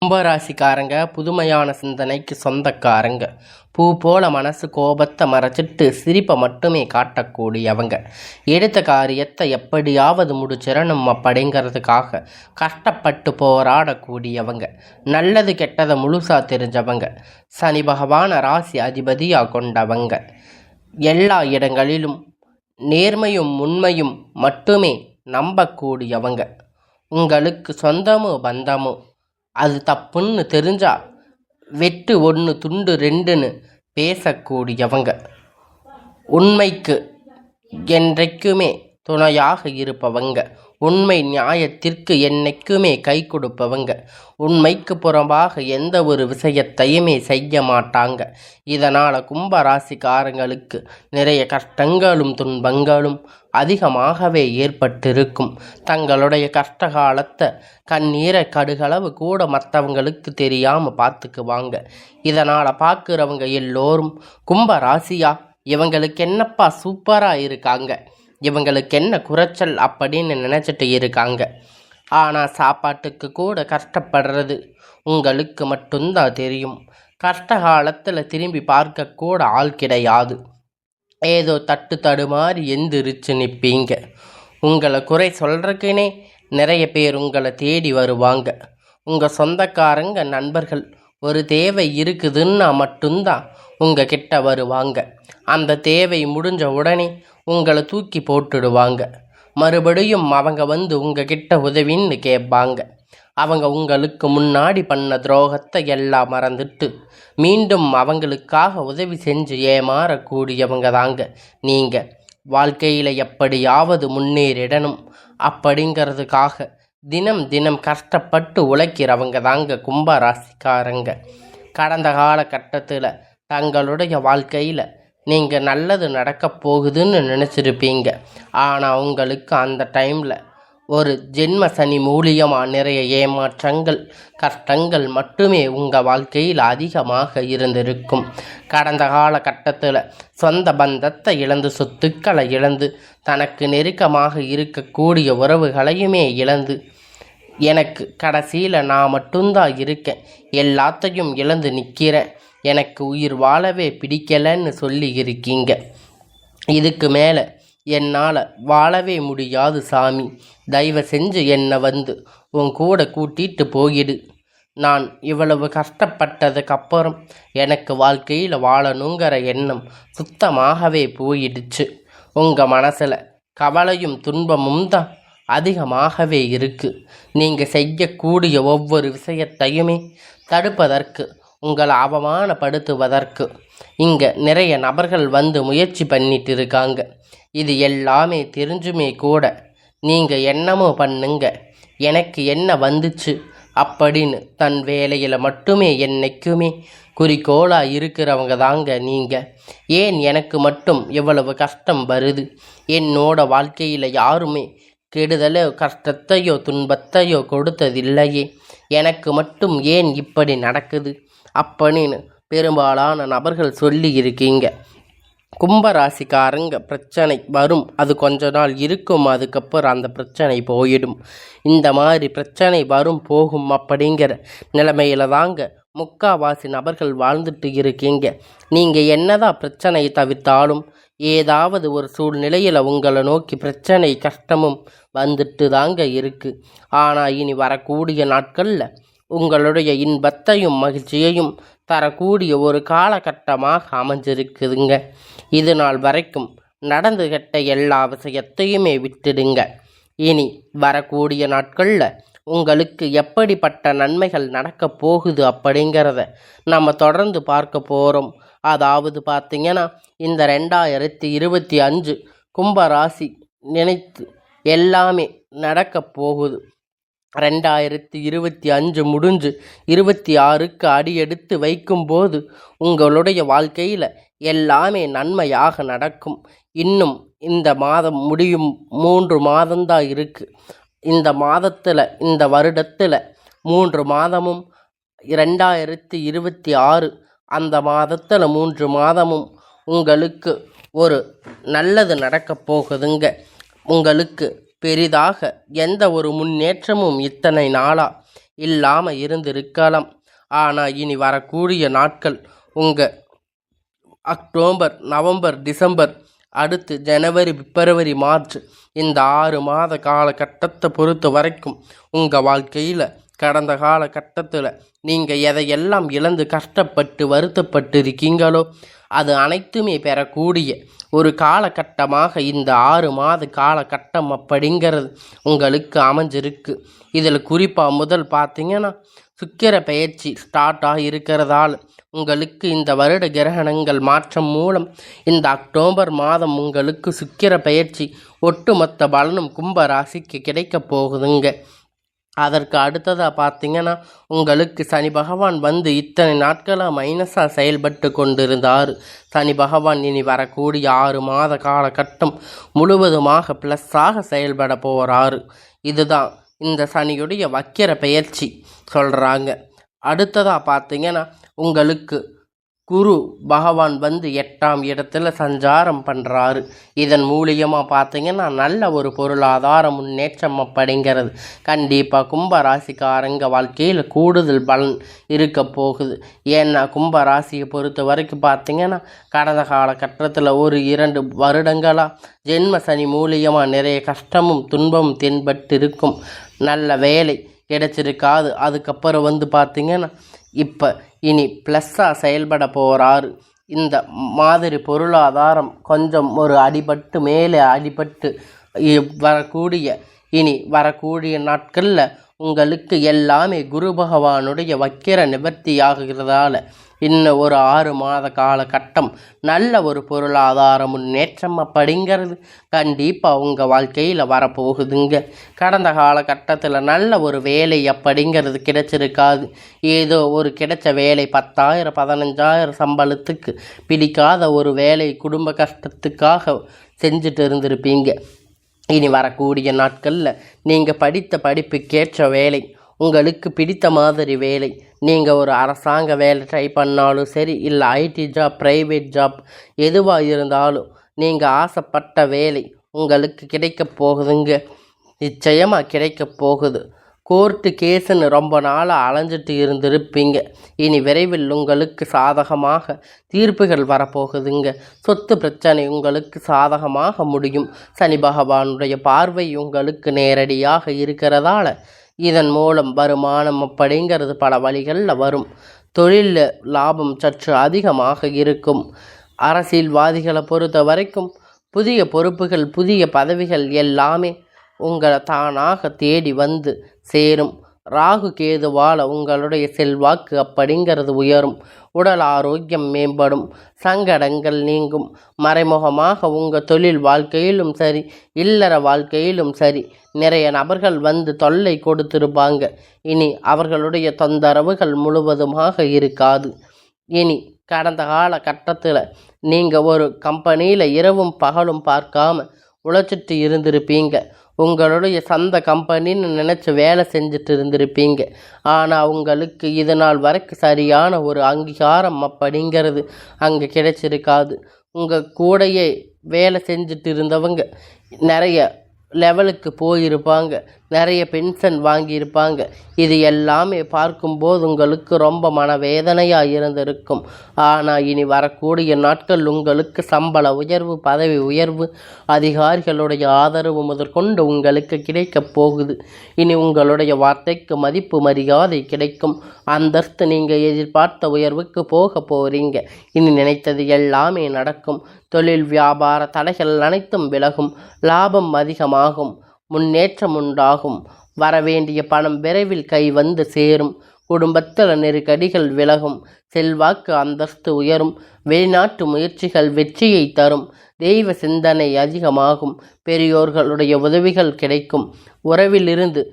கும்பராசிக்காரங்க புதுமையான சிந்தனைக்கு சொந்தக்காரங்க. பூ போல மனசு கோபத்தை மறைச்சிட்டு சிரிப்பை மட்டுமே காட்டக்கூடியவங்க. எடுத்த காரியத்தை எப்படியாவது முடிச்சிடணும் அப்படிங்கிறதுக்காக கஷ்டப்பட்டு போராடக்கூடியவங்க. நல்லது கெட்டதை முழுசா தெரிஞ்சவங்க. சனி பகவான ராசி அதிபதியாக கொண்டவங்க. எல்லா இடங்களிலும் நேர்மையும் உண்மையும் மட்டுமே நம்பக்கூடியவங்க. உங்களுக்கு சொந்தமோ பந்தமோ அது தப்புன்னு தெரிஞ்சா வெட்டு ஒன்று துண்டு ரெண்டுன்னு பேசக்கூடியவங்க. உண்மைக்கு என்றைக்குமே துணையாக இருப்பவங்க. உண்மை நியாயத்திற்கு என்னைக்குமே கை கொடுப்பவங்க. உண்மைக்கு புறம்பாக எந்த ஒரு விஷயத்தையுமே செய்ய மாட்டாங்க. இதனால் கும்பராசிக்காரங்களுக்கு நிறைய கஷ்டங்களும் துன்பங்களும் அதிகமாகவே ஏற்பட்டிருக்கும். தங்களுடைய கஷ்டகாலத்தை கண்ணீரை கடுகளவு கூட மற்றவங்களுக்கு தெரியாமல் பார்த்துக்குவாங்க. இதனால் பார்க்குறவங்க எல்லோரும் கும்பராசியா இவங்களுக்கு என்னப்பா சூப்பராக இருக்காங்க, இவங்களுக்கு என்ன குறைச்சல் அப்படின்னு நினச்சிட்டு இருக்காங்க. ஆனால் சாப்பாட்டுக்கு கூட கஷ்டப்படுறது உங்களுக்கு மட்டும்தான் தெரியும். கஷ்ட காலத்தில் திரும்பி பார்க்கக்கூட ஆள் கிடையாது. ஏதோ தட்டு தடுமாறி எந்திரிச்சு நிற்பீங்க. உங்களை குறை சொல்கிறதுக்குனே நிறைய பேர் உங்களை தேடி வருவாங்க. உங்கள் சொந்தக்காரங்க நண்பர்கள் ஒரு தேவை இருக்குதுன்னா மட்டும்தான் உங்கள் கிட்ட வருவாங்க. அந்த தேவை முடிஞ்ச உடனே உங்களை தூக்கி போட்டுடுவாங்க. மறுபடியும் அவங்க வந்து உங்ககிட்ட உதவின்னு கேட்பாங்க. அவங்க உங்களுக்கு முன்னாடி பண்ண துரோகத்தை எல்லாம் மறந்துட்டு மீண்டும் அவங்களுக்காக உதவி செஞ்சு ஏமாறக்கூடியவங்க தாங்க நீங்கள். வாழ்க்கையில் எப்படியாவது முன்னேறிடணும் அப்படிங்கிறதுக்காக தினம் தினம் கஷ்டப்பட்டு உழைக்கிறவங்க தாங்க கும்பராசிக்காரங்க. கடந்த காலகட்டத்தில் தங்களுடைய வாழ்க்கையில் நீங்கள் நல்லது நடக்க போகுதுன்னு நினச்சிருப்பீங்க. ஆனால் உங்களுக்கு அந்த டைமில் ஒரு ஜென்ம சனி மூலியமாக நிறைய ஏமாற்றங்கள் கஷ்டங்கள் மட்டுமே உங்கள் வாழ்க்கையில் அதிகமாக இருந்திருக்கும். கடந்த காலகட்டத்தில் சொந்த பந்தத்தை இழந்து சொத்துக்களை இழந்து தனக்கு நெருக்கமாக இருக்கக்கூடிய உறவுகளையுமே இழந்து எனக்கு கடைசியில் நான் மட்டும்தான் இருக்கேன், எல்லாத்தையும் இழந்து நிற்கிறேன், எனக்கு உயிர் வாழவே பிடிக்கலைன்னு சொல்லி இருக்கீங்க. இதுக்கு மேலே என்னால் வாழவே முடியாது சாமி, தயவு செஞ்சு என்னை வந்து உன் கூட கூட்டிகிட்டு போயிடு. நான் இவ்வளவு கஷ்டப்பட்டதுக்கப்புறம் எனக்கு வாழ்க்கையில் வாழணுங்கிற எண்ணம் சுத்தமாகவே போயிடுச்சு. உங்கள் மனசில் கவலையும் துன்பமும் தான் அதிகமாகவே இருக்குது. நீங்கள் செய்யக்கூடிய ஒவ்வொரு விஷயத்தையுமே தடுப்பதற்கு, உங்களை அவமானப்படுத்துவதற்கு இங்கே நிறைய நபர்கள் வந்து முயற்சி பண்ணிட்டு இருக்காங்க. இது எல்லாமே தெரிஞ்சுமே கூட நீங்கள் என்னமோ பண்ணுங்க, எனக்கு என்ன வந்துச்சு அப்படின்னு தன் வேலையில் மட்டுமே என்னைக்குமே குறிக்கோளாக இருக்கிறவங்க தாங்க நீங்கள். ஏன் எனக்கு மட்டும் இவ்வளவு கஷ்டம் வருது, என்னோட வாழ்க்கையில் யாருமே கெடுதலோ கஷ்டத்தையோ துன்பத்தையோ கொடுத்ததில்லையே, எனக்கு மட்டும் ஏன் இப்படி நடக்குது அப்படின்னு பெரும்பாலான நபர்கள் சொல்லி இருக்கீங்க. கும்பராசிக்காரங்க பிரச்சனை வரும், அது கொஞ்ச நாள் இருக்கும், அதுக்கப்புறம் அந்த பிரச்சனை போயிடும். இந்த மாதிரி பிரச்சனை வரும் போகும் அப்படிங்கிற நிலைமையில தாங்க முக்காவாசி நபர்கள் வாழ்ந்துட்டு இருக்கீங்க. நீங்கள் என்னதான் பிரச்சனையை தவிர்த்தாலும் ஏதாவது ஒரு சூழ்நிலையில் உங்களை நோக்கி பிரச்சனை கஷ்டமும் வந்துட்டு தாங்க இருக்குது. ஆனால் இனி வரக்கூடிய நாட்களில் உங்களுடைய இன்பத்தையும் மகிழ்ச்சியையும் தரக்கூடிய ஒரு காலகட்டமாக அமைஞ்சிருக்குதுங்க. இது நாள் வரைக்கும் நடந்து கெட்ட எல்லா விஷயத்தையுமே விட்டுடுங்க. இனி வரக்கூடிய நாட்களில் உங்களுக்கு எப்படிப்பட்ட நன்மைகள் நடக்க போகுது அப்படிங்கிறத நம்ம தொடர்ந்து பார்க்க போகிறோம். அதாவது பார்த்திங்கன்னா இந்த 2025 கும்பராசி நினைத்து எல்லாமே நடக்க போகுது. 2025 முடிஞ்சு 26க்கு அடியெடுத்து வைக்கும்போது உங்களுடைய வாழ்க்கையில் எல்லாமே நன்மையாக நடக்கும். இன்னும் இந்த மாதம் முடியும், 3 மாதம்தான் இருக்குது. இந்த மாதத்தில், இந்த வருடத்தில் 3 மாதமும் 2026 அந்த மாதத்தில் 3 மாதமும் உங்களுக்கு ஒரு நல்லது நடக்க போகுதுங்க. உங்களுக்கு பெரிதாக எந்த ஒரு முன்னேற்றமும் இத்தனை நாளாக இல்லாமல் இருந்திருக்கலாம். ஆனால் இனி வரக்கூடிய நாட்கள் உங்கள் அக்டோபர், நவம்பர், டிசம்பர், அடுத்து ஜனவரி, பிப்ரவரி, மார்ச், இந்த 6 மாத காலகட்டத்தை பொறுத்த வரைக்கும் உங்கள் வாழ்க்கையில் கடந்த காலகட்டத்தில் நீங்கள் எதையெல்லாம் இழந்து கஷ்டப்பட்டு வருத்தப்பட்டு இருக்கீங்களோ அது அனைத்துமே பெறக்கூடிய ஒரு காலகட்டமாக இந்த 6 மாத காலகட்டம் அப்படிங்கிறது உங்களுக்கு அமைஞ்சிருக்கு. இதில் குறிப்பாக முதல் பார்த்தீங்கன்னா சுக்கிர பெயர்ச்சி ஸ்டார்ட் ஆகி இருக்கிறதால் உங்களுக்கு இந்த வருட கிரகணங்கள் மாற்றம் மூலம் இந்த அக்டோபர் மாதம் உங்களுக்கு சுக்கிர பெயர்ச்சி ஒட்டுமொத்த பலனும் கும்ப ராசிக்கு கிடைக்க போகுதுங்க. அதற்கு அடுத்ததாக பார்த்தீங்கன்னா உங்களுக்கு சனி பகவான் வந்து இத்தனை நாட்களாக மைனஸாக செயல்பட்டு கொண்டிருந்தார். சனி பகவான் இனி வரக்கூடிய 6 மாத காலகட்டம் முழுவதுமாக ப்ளஸ்ஸாக செயல்பட போகிறாரு. இதுதான் இந்த சனியுடைய வக்கிர பெயர்ச்சி சொல்கிறாங்க. அடுத்ததாக பார்த்தீங்கன்னா உங்களுக்கு குரு பகவான் வந்து 8ஆம் இடத்துல சஞ்சாரம் பண்ணுறாரு. இதன் மூலியமாக பார்த்தீங்கன்னா நல்ல ஒரு பொருளாதார முன்னேற்றம் அப்படிங்கிறது கண்டிப்பாக கும்பராசிக்காரங்க வாழ்க்கையில் கூடுதல் பலன் இருக்க போகுது. ஏன்னா கும்பராசியை பொறுத்த வரைக்கும் பார்த்தீங்கன்னா கடந்த காலகட்டத்தில் ஒரு 2 வருடங்களாக ஜென்ம சனி மூலியமாக நிறைய கஷ்டமும் துன்பமும் தென்பட்டு இருக்கும். நல்ல வேலை கிடைச்சிருக்காது. அதுக்கப்புறம் வந்து பார்த்திங்கன்னா இப்போ இனி ப்ளஸ்ஸாக செயல்பட போகிறாரு. இந்த மாதிரி பொருளாதாரம் கொஞ்சம் ஒரு அடிபட்டு மேலே அடிபட்டு வரக்கூடிய நாட்களில் உங்களுக்கு எல்லாமே குரு பகவானுடைய வக்கிர நிவர்த்தி ஆகிறதால இன்னும் ஒரு 6 மாத காலகட்டம் நல்ல ஒரு பொருளாதார முன்னேற்றம் அப்படிங்கிறது கண்டிப்பாக உங்கள் வாழ்க்கையில் வரப்போகுதுங்க. கடந்த காலகட்டத்தில் நல்ல ஒரு வேலை அப்படிங்கிறது கிடைச்சிருக்காது. ஏதோ ஒரு கிடைச்ச வேலை 10,000 15,000 சம்பளத்துக்கு பிடிக்காத ஒரு வேலை குடும்ப கஷ்டத்துக்காக செஞ்சுட்டு இருந்திருப்பீங்க. இனி வரக்கூடிய நாட்களில் நீங்கள் படித்த படிப்புக்கேற்ற வேலை, உங்களுக்கு பிடித்த மாதிரி வேலை, நீங்கள் ஒரு அரசாங்க வேலை ட்ரை பண்ணாலும் சரி, இல்லை ஐடி ஜாப், ப்ரைவேட் ஜாப், எதுவாக இருந்தாலும் நீங்கள் ஆசைப்பட்ட வேலை உங்களுக்கு கிடைக்க போகுதுங்க. நிச்சயமாக கிடைக்க போகுது. கோர்ட்டு கேஸுன்னு ரொம்ப நாளாக அலைஞ்சிட்டு இருந்திருப்பீங்க. இனி விரைவில் உங்களுக்கு சாதகமாக தீர்ப்புகள் வரப்போகுதுங்க. சொத்து பிரச்சனை உங்களுக்கு சாதகமாக முடியும். சனி பகவானுடைய பார்வை உங்களுக்கு நேரடியாக இருக்கிறதால இதன் மூலம் வருமானம் அப்படிங்கிறது பல வழிகளில் வரும். தொழிலில் லாபம் சற்று அதிகமாக இருக்கும். அரசியல்வாதிகளை பொறுத்த வரைக்கும் புதிய பொறுப்புகள், புதிய பதவிகள் எல்லாமே உங்களை தானாக தேடி வந்து சேரும். ராகு கேதுவால் உங்களுடைய செல்வாக்கு அப்படிங்கிறது உயரும். உடல் ஆரோக்கியம் மேம்படும். சங்கடங்கள் நீங்கும். மறைமுகமாக உங்கள் தொழில் வாழ்க்கையிலும் சரி, இல்லற வாழ்க்கையிலும் சரி நிறைய நபர்கள் வந்து தொல்லை கொடுத்திருப்பாங்க. இனி அவர்களுடைய தொந்தரவுகள் முழுவதுமாக இருக்காது. இனி கடந்த காலகட்டத்தில் நீங்கள் ஒரு கம்பெனியில் இரவும் பகலும் பார்க்காம உழைச்சிட்டு இருந்திருப்பீங்க. உங்களுடைய சொந்த கம்பெனின்னு நினச்சி வேலை செஞ்சுட்டு இருந்திருப்பீங்க. ஆனால் உங்களுக்கு இது நாள் வரைக்கும் சரியான ஒரு அங்கீகாரம் அப்படிங்கிறது அங்கே கிடைச்சிருக்காது. உங்கள் கூடையே வேலை செஞ்சுட்டு இருந்தவங்க நிறைய லெவலுக்கு போயிருப்பாங்க, நிறைய பென்ஷன் வாங்கியிருப்பாங்க. இது எல்லாமே பார்க்கும்போது உங்களுக்கு ரொம்ப மனவேதனையாக இருந்திருக்கும். ஆனால் இனி வரக்கூடிய நாட்கள் உங்களுக்கு சம்பள உயர்வு, பதவி உயர்வு, அதிகாரிகளுடைய ஆதரவு முதற்கொண்டு உங்களுக்கு கிடைக்கப் போகுது. இனி உங்களுடைய வார்த்தைக்கு மதிப்பு மரியாதை கிடைக்கும். அந்தஸ்து நீங்கள் எதிர்பார்த்த உயர்வுக்கு போக போகிறீங்க. இனி நினைத்தது எல்லாமே நடக்கும். தொழில் வியாபார தடைகள் அனைத்தும் விலகும். லாபம் அதிகமாகும். முன்னேற்றம் உண்டாகும். வரவேண்டிய பணம் விரைவில் கை வந்து சேரும். குடும்பத்தில் நெருக்கடிகள் விலகும். செல்வாக்கு அந்தஸ்து உயரும். வெளிநாட்டு முயற்சிகள் வெற்றியை தரும். தெய்வ சிந்தனை அதிகமாகும். பெரியோர்களுடைய உதவிகள் கிடைக்கும். உறவிலிருந்து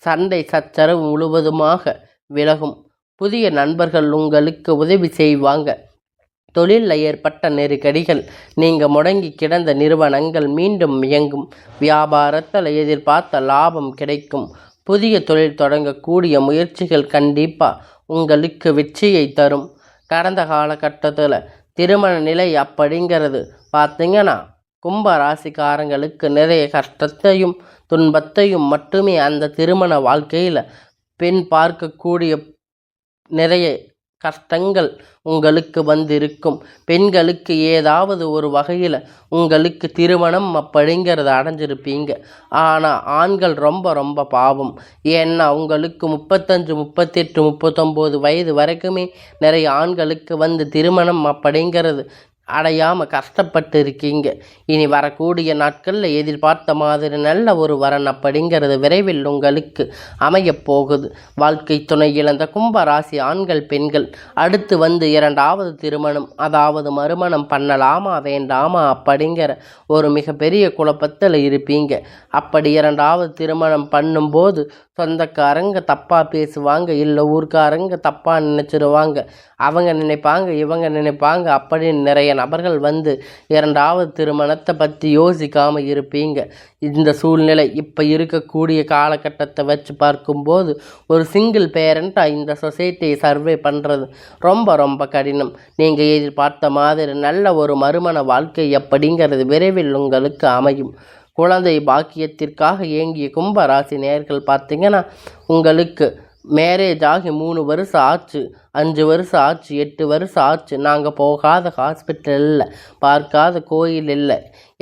சண்டை சச்சரவு முழுவதுமாக விலகும். புதிய நண்பர்கள் உங்களுக்கு உதவி செய்வாங்க. தொழிலில் ஏற்பட்ட நெருக்கடிகள், நீங்கள் முடங்கி கிடந்த நிறுவனங்கள் மீண்டும் இயங்கும். வியாபாரத்தில் எதிர்பார்த்த லாபம் கிடைக்கும். புதிய தொழில் தொடங்கக்கூடிய முயற்சிகள் கண்டிப்பாக உங்களுக்கு வெற்றியை தரும். கடந்த காலகட்டத்தில் திருமண நிலை அப்படிங்கிறது பார்த்திங்கன்னா கும்ப ராசிக்காரங்களுக்கு நிறைய கஷ்டத்தையும் துன்பத்தையும் மட்டுமே அந்த திருமண வாழ்க்கையில் பெண் பார்க்கக்கூடிய நிறைய கஷ்டங்கள் உங்களுக்கு வந்திருக்கும். பெண்களுக்கு ஏதாவது ஒரு வகையில் உங்களுக்கு திருமணம் அப்படிங்கிறத அடைஞ்சிருப்பீங்க. ஆனால் ஆண்கள் ரொம்ப ரொம்ப பாவம். ஏன்னா உங்களுக்கு 35, 38, 39 வயது வரைக்குமே நிறைய ஆண்களுக்கு திருமணம் அப்படிங்கிறது அடையாமல் கஷ்டப்பட்டு இருக்கீங்க. இனி வரக்கூடிய நாட்களில் எதிர்பார்த்த மாதிரி நல்ல ஒரு வரன் அப்படிங்கிறது விரைவில் உங்களுக்கு அமையப் போகுது. வாழ்க்கை துணை இழந்த கும்பராசி ஆண்கள் பெண்கள் அடுத்து இரண்டாவது திருமணம், அதாவது மறுமணம் பண்ணலாமா வேண்டாமா அப்படிங்கிற ஒரு மிகப்பெரிய குழப்பத்தில் இருப்பீங்க. அப்படி இரண்டாவது திருமணம் பண்ணும்போது சொந்தக்காரங்க தப்பாக பேசுவாங்க, இல்லை ஊர்க்காரங்க தப்பாக நினச்சிருவாங்க. அவங்க நினைப்பாங்க, இவங்க நினைப்பாங்க அப்படின்னு நிறைய நபர்கள் இரண்டாவது திருமணத்தை பற்றி யோசிக்காமல் இருப்பீங்க. இந்த சூழ்நிலை இப்போ இருக்கக்கூடிய காலகட்டத்தை வச்சு பார்க்கும்போது ஒரு சிங்கிள் பேரண்ட்டாக இந்த சொசைட்டியை சர்வே பண்ணுறது ரொம்ப ரொம்ப கடினம். நீங்கள் எதிர்பார்த்த மாதிரி நல்ல ஒரு மறுமண வாழ்க்கை அப்படிங்கிறது விரைவில் உங்களுக்கு அமையும். குழந்தை பாக்கியத்திற்காக ஏங்கிய கும்பராசி நேயர்கள் பார்த்தீங்கன்னா, உங்களுக்கு மேரேஜ் ஆகி 3 வருஷம் ஆச்சு, 5 வருஷம் ஆச்சு, 8 வருஷம் ஆச்சு, நாங்கள் போகாத ஹாஸ்பிட்டல் இல்லை, பார்க்காத கோயில் இல்லை,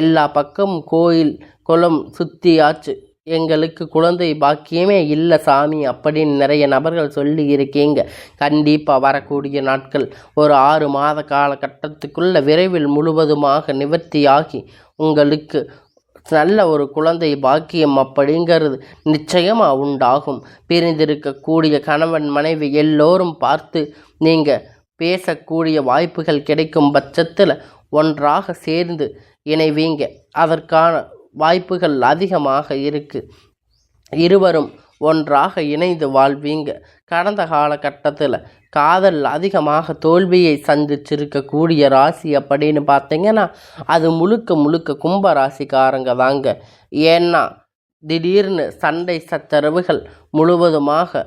எல்லா பக்கமும் கோயில் குளம் சுற்றி ஆச்சு, எங்களுக்கு குழந்தை பாக்கியமே இல்லை சாமி அப்படின்னு நிறைய நபர்கள் சொல்லி இருக்கீங்க. கண்டிப்பாக வரக்கூடிய நாட்கள் ஒரு 6 மாத காலகட்டத்துக்குள்ள விரைவில் முழுவதுமாக நிவர்த்தியாகி உங்களுக்கு நல்ல ஒரு குழந்தை பாக்கியம் அப்படிங்கிறது நிச்சயமாக உண்டாகும். பிரிந்திருக்கக்கூடிய கணவன் மனைவி எல்லோரும் பார்த்து நீங்கள் பேசக்கூடிய வாய்ப்புகள் கிடைக்கும் பட்சத்தில் ஒன்றாக சேர்ந்து இணைவீங்க. அதற்கான வாய்ப்புகள் அதிகமாக இருக்குது. இருவரும் ஒன்றாக இணைந்து வாழ்வீங்க. கடந்த காலகட்டத்தில் காதல் அதிகமாக தோல்வியை சந்திச்சிருக்கக்கூடிய ராசி அப்படின்னு பார்த்தீங்கன்னா அது முழுக்க முழுக்க கும்ப ராசிக்காரங்க தாங்க. ஏன்னா திடீர்னு சண்டை சச்சரவுகள் முழுவதுமாக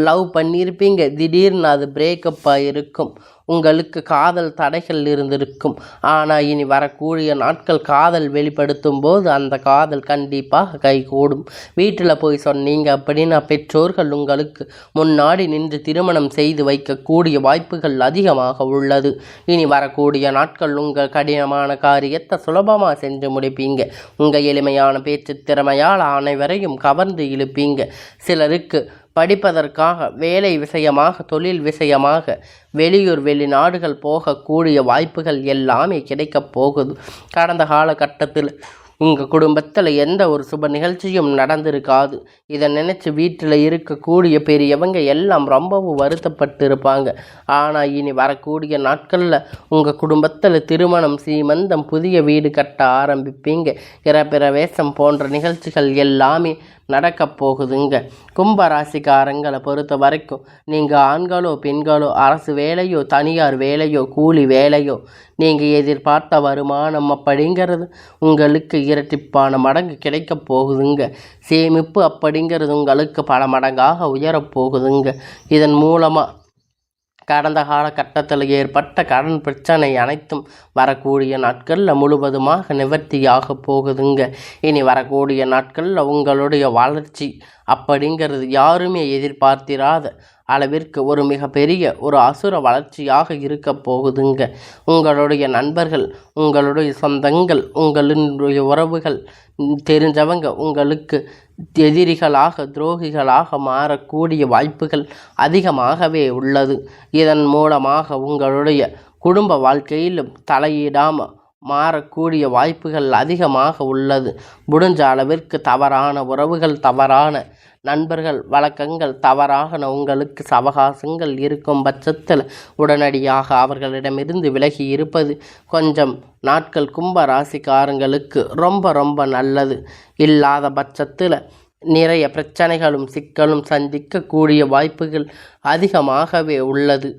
லவ் பண்ணியிருப்பீங்க, திடீர்னு அது பிரேக்கப்பாக இருக்கும். உங்களுக்கு காதல் தடைகள் இருந்திருக்கும். ஆனால் இனி வரக்கூடிய நாட்கள் காதல் வெளிப்படுத்தும் போது அந்த காதல் கண்டிப்பாக கைகூடும். வீட்டில் போய் சொன்னீங்க அப்படின்னா பெற்றோர்கள் உங்களுக்கு முன்னாடி நின்று திருமணம் செய்து வைக்கக்கூடிய வாய்ப்புகள் அதிகமாக உள்ளது. இனி வரக்கூடிய நாட்கள் உங்கள் கடினமான காரியத்தை சுலபமாக செஞ்சு முடிப்பீங்க. உங்கள் எளிமையான பேச்சு திறமையால் அனைவரையும் கவர்ந்து இழுப்பீங்க. சிலருக்கு படிப்பதற்காக, வேலை விஷயமாக, தொழில் விஷயமாக வெளியூர் வெளிநாடுகள் போகக்கூடிய வாய்ப்புகள் எல்லாமே கிடைக்கப் போகுது. கடந்த காலகட்டத்தில் உங்கள் குடும்பத்தில் எந்த ஒரு சுப நிகழ்ச்சியும் நடந்திருக்காது. இதை நினச்சி வீட்டில் இருக்கக்கூடிய பெரியவங்க எல்லாம் ரொம்பவும் வருத்தப்பட்டு இருப்பாங்க. ஆனால் இனி வரக்கூடிய நாட்களில் உங்கள் குடும்பத்தில் திருமணம், சீமந்தம், புதிய வீடு கட்ட ஆரம்பிப்பீங்க. கிரகப்பிரவேசம் போன்ற நிகழ்ச்சிகள் எல்லாமே நடக்கப் போகுதுங்க. கும்பராசிக்காரங்களை பொறுத்த வரைக்கும் நீங்கள் ஆண்களோ பெண்களோ, அரசு வேலையோ தனியார் வேலையோ கூலி வேலையோ, நீங்கள் எதிர்பார்த்த வருமானம் அப்படிங்கிறது உங்களுக்கு இரட்டிப்பான மடங்கு கிடைக்கப் போகுதுங்க. சேமிப்பு அப்படிங்கிறது உங்களுக்கு பல மடங்காக உயரப்போகுதுங்க. இதன் மூலமாக கடந்த காலகட்டத்தில் ஏற்பட்ட கடன் பிரச்சனை அனைத்தும் வரக்கூடிய நாட்களில் முழுவதுமாக நிவர்த்தியாக போகுதுங்க. இனி வரக்கூடிய நாட்களில் உங்களுடைய வளர்ச்சி அப்படிங்கிறது யாருமே எதிர்பார்த்திராத அளவிற்கு ஒரு மிகப்பெரிய ஒரு அசுர வளர்ச்சியாக இருக்க போகுதுங்க. உங்களுடைய நண்பர்கள், உங்களுடைய சொந்தங்கள், உங்களுடைய உறவுகள், தெரிஞ்சவங்க உங்களுக்கு எதிரிகளாக, துரோகிகளாக மாறக்கூடிய வாய்ப்புகள் அதிகமாகவே உள்ளது. இதன் மூலமாக உங்களுடைய குடும்ப வாழ்க்கையிலும் தலையிடாமல் மாறக்கூடிய வாய்ப்புகள் அதிகமாக உள்ளது. முடிஞ்ச அளவிற்கு தவறான உறவுகள், தவறான நண்பர்கள், வழக்கங்கள், தவறாக உங்களுக்கு சவகாசங்கள் இருக்கும் பட்சத்தில் உடனடியாக அவர்களிடமிருந்து விலகி இருப்பது கொஞ்சம் நாட்கள் கும்ப ராசிக்காரங்களுக்கு ரொம்ப ரொம்ப நல்லது. இல்லாத பட்சத்தில் நிறைய பிரச்சனைகளும் சிக்கலும் சந்திக்கக்கூடிய வாய்ப்புகள் அதிகமாகவே உள்ளது.